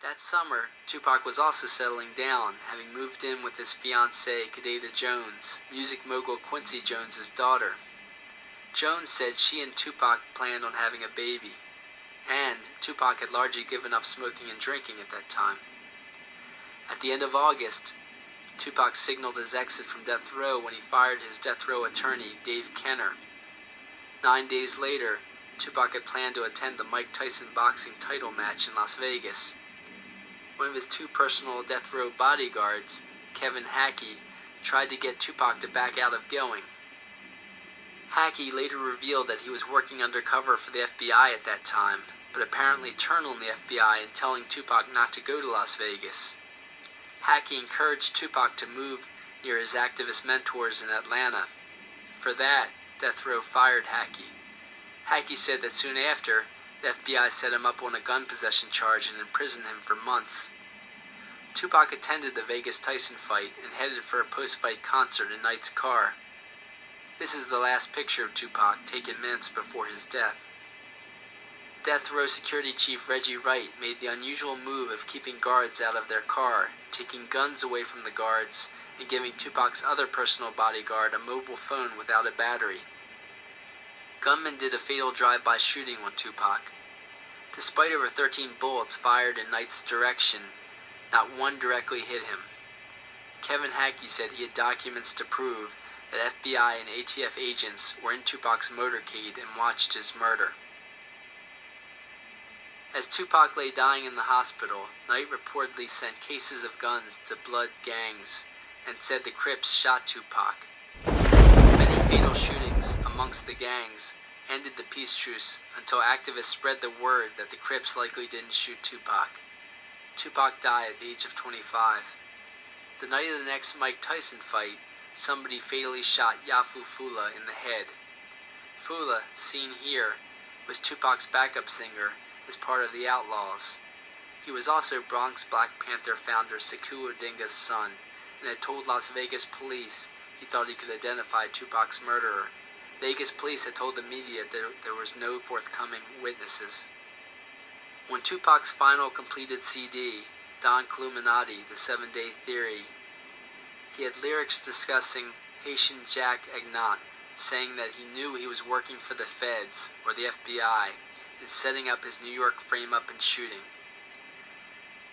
That summer, Tupac was also settling down, having moved in with his fiancée, Kadeta Jones, music mogul Quincy Jones's daughter. Jones said she and Tupac planned on having a baby, and Tupac had largely given up smoking and drinking at that time. At the end of August, Tupac signaled his exit from death row when he fired his death row attorney, Dave Kenner. 9 days later, Tupac had planned to attend the Mike Tyson boxing title match in Las Vegas. One of his two personal death row bodyguards, Kevin Hackey, tried to get Tupac to back out of going. Hackey later revealed that he was working undercover for the FBI at that time, but apparently turned on the FBI in telling Tupac not to go to Las Vegas. Hackey encouraged Tupac to move near his activist mentors in Atlanta. For that, death row fired Hackey. Hackey said that soon after, the FBI set him up on a gun possession charge and imprisoned him for months. Tupac attended the Vegas Tyson fight and headed for a post-fight concert in Knight's car. This is the last picture of Tupac, taken minutes before his death. Death row security chief Reggie Wright made the unusual move of keeping guards out of their car, taking guns away from the guards, and giving Tupac's other personal bodyguard a mobile phone without a battery. Gunmen did a fatal drive-by shooting on Tupac. Despite over 13 bullets fired in Knight's direction, not one directly hit him. Kevin Hackey said he had documents to prove that FBI and ATF agents were in Tupac's motorcade and watched his murder. As Tupac lay dying in the hospital, Knight reportedly sent cases of guns to blood gangs and said the Crips shot Tupac. Many fatal shootings amongst the gangs ended the peace truce until activists spread the word that the Crips likely didn't shoot Tupac. Tupac died at the age of 25. The night of the next Mike Tyson fight, somebody fatally shot Yafu Fula in the head. Fula, seen here, was Tupac's backup singer as part of the Outlaws. He was also Bronx Black Panther founder Sekou Odinga's son, and had told Las Vegas police he thought he could identify Tupac's murderer. Vegas police had told the media that there was no forthcoming witnesses. On Tupac's final completed CD, Don Columinati, The 7-Day Theory, he had lyrics discussing Haitian Jack Agnat, saying that he knew he was working for the feds, or the FBI, in setting up his New York frame-up and shooting.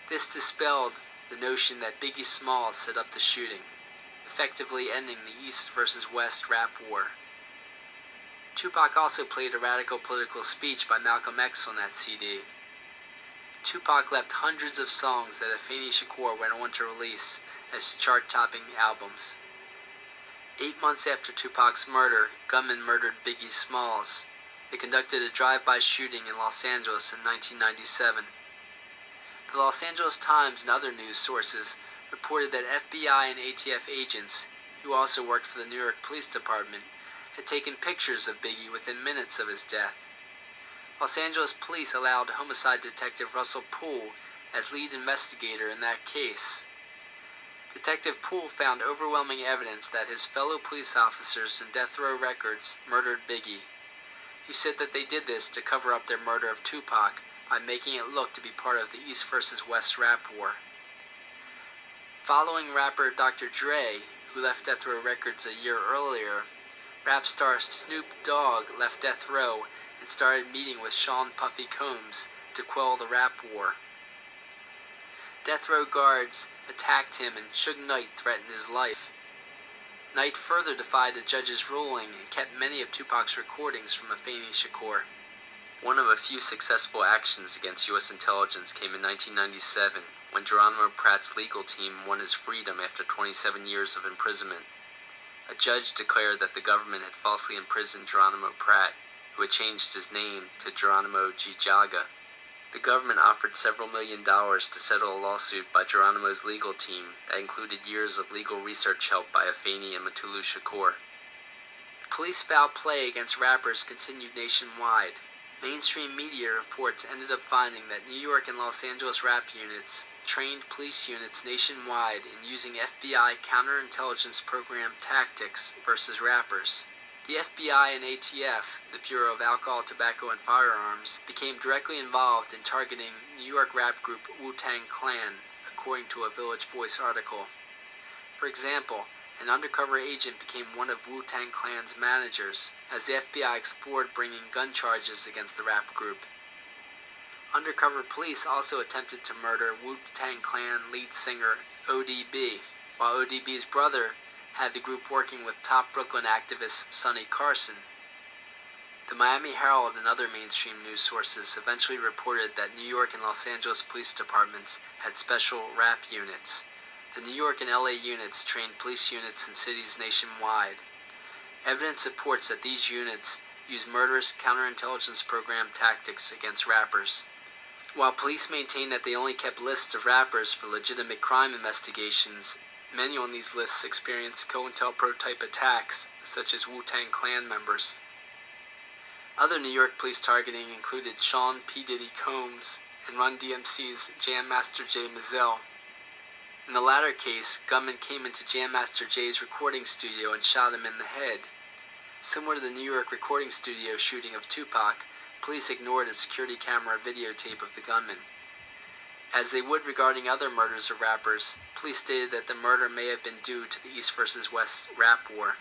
This dispelled the notion that Biggie Smalls set up the shooting, effectively ending the East versus West rap war. Tupac also played a radical political speech by Malcolm X on that CD. Tupac left hundreds of songs that Afeni Shakur went on to release as chart-topping albums. 8 months after Tupac's murder, gunmen murdered Biggie Smalls. They conducted a drive-by shooting in Los Angeles in 1997. The Los Angeles Times and other news sources reported that FBI and ATF agents, who also worked for the New York Police Department, had taken pictures of Biggie within minutes of his death. Los Angeles police allowed homicide detective Russell Poole as lead investigator in that case. Detective Poole found overwhelming evidence that his fellow police officers and death row records murdered Biggie. He said that they did this to cover up their murder of Tupac by making it look to be part of the East versus West rap war. Following rapper Dr. Dre, who left Death Row Records a year earlier, rap star Snoop Dogg left Death Row and started meeting with Sean Puffy Combs to quell the rap war. Death Row guards attacked him and Suge Knight threatened his life. Knight further defied the judge's ruling and kept many of Tupac's recordings from Afeni Shakur. One of a few successful actions against U.S. intelligence came in 1997, when Geronimo Pratt's legal team won his freedom after 27 years of imprisonment. A judge declared that the government had falsely imprisoned Geronimo Pratt, who had changed his name to Geronimo Gijaga. The government offered several $1 million to settle a lawsuit by Geronimo's legal team that included years of legal research help by Afeni and Mutulu Shakur. Police foul play against rappers continued nationwide. Mainstream media reports ended up finding that New York and Los Angeles rap units trained police units nationwide in using FBI counterintelligence program tactics versus rappers. The FBI and ATF, the Bureau of Alcohol, Tobacco, and Firearms, became directly involved in targeting New York rap group Wu-Tang Clan, according to a Village Voice article. For example, an undercover agent became one of Wu-Tang Clan's managers, as the FBI explored bringing gun charges against the rap group. Undercover police also attempted to murder Wu-Tang Clan lead singer ODB, while ODB's brother had the group working with top Brooklyn activist Sonny Carson. The Miami Herald and other mainstream news sources eventually reported that New York and Los Angeles police departments had special rap units. The New York and LA units trained police units in cities nationwide. Evidence supports that these units use murderous counterintelligence program tactics against rappers. While police maintain that they only kept lists of rappers for legitimate crime investigations, many on these lists experienced COINTELPRO-type attacks, such as Wu-Tang Clan members. Other New York police targeting included Sean P. Diddy Combs and Run DMC's Jam Master Jay Mizell. In the latter case, gunmen came into Jam Master Jay's recording studio and shot him in the head. Similar to the New York recording studio shooting of Tupac, police ignored a security camera videotape of the gunman. As they would regarding other murders of rappers, police stated that the murder may have been due to the East versus West rap war.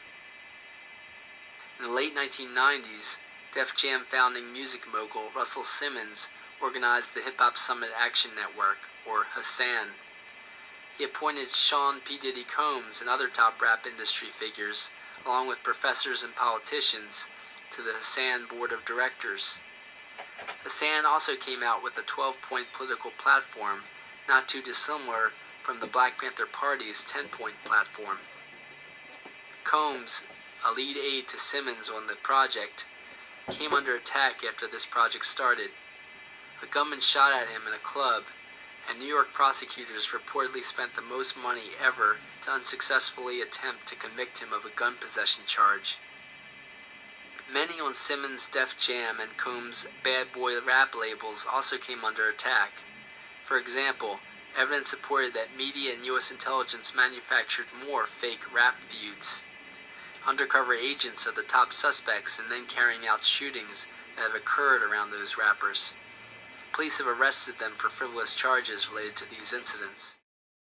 In the late 1990s, Def Jam founding music mogul Russell Simmons organized the Hip Hop Summit Action Network, or Hassan. He appointed Sean P. Diddy Combs and other top rap industry figures, along with professors and politicians, to the Hassan Board of Directors. Hassan also came out with a 12-point political platform, not too dissimilar from the Black Panther Party's 10-point platform. Combs, a lead aide to Simmons on the project, came under attack after this project started. A gunman shot at him in a club, and New York prosecutors reportedly spent the most money ever to unsuccessfully attempt to convict him of a gun possession charge. Many on Simmons' Def Jam and Combs' Bad Boy rap labels also came under attack. For example, evidence supported that media and U.S. intelligence manufactured more fake rap feuds. Undercover agents are the top suspects in then carrying out shootings that have occurred around those rappers. Police have arrested them for frivolous charges related to these incidents.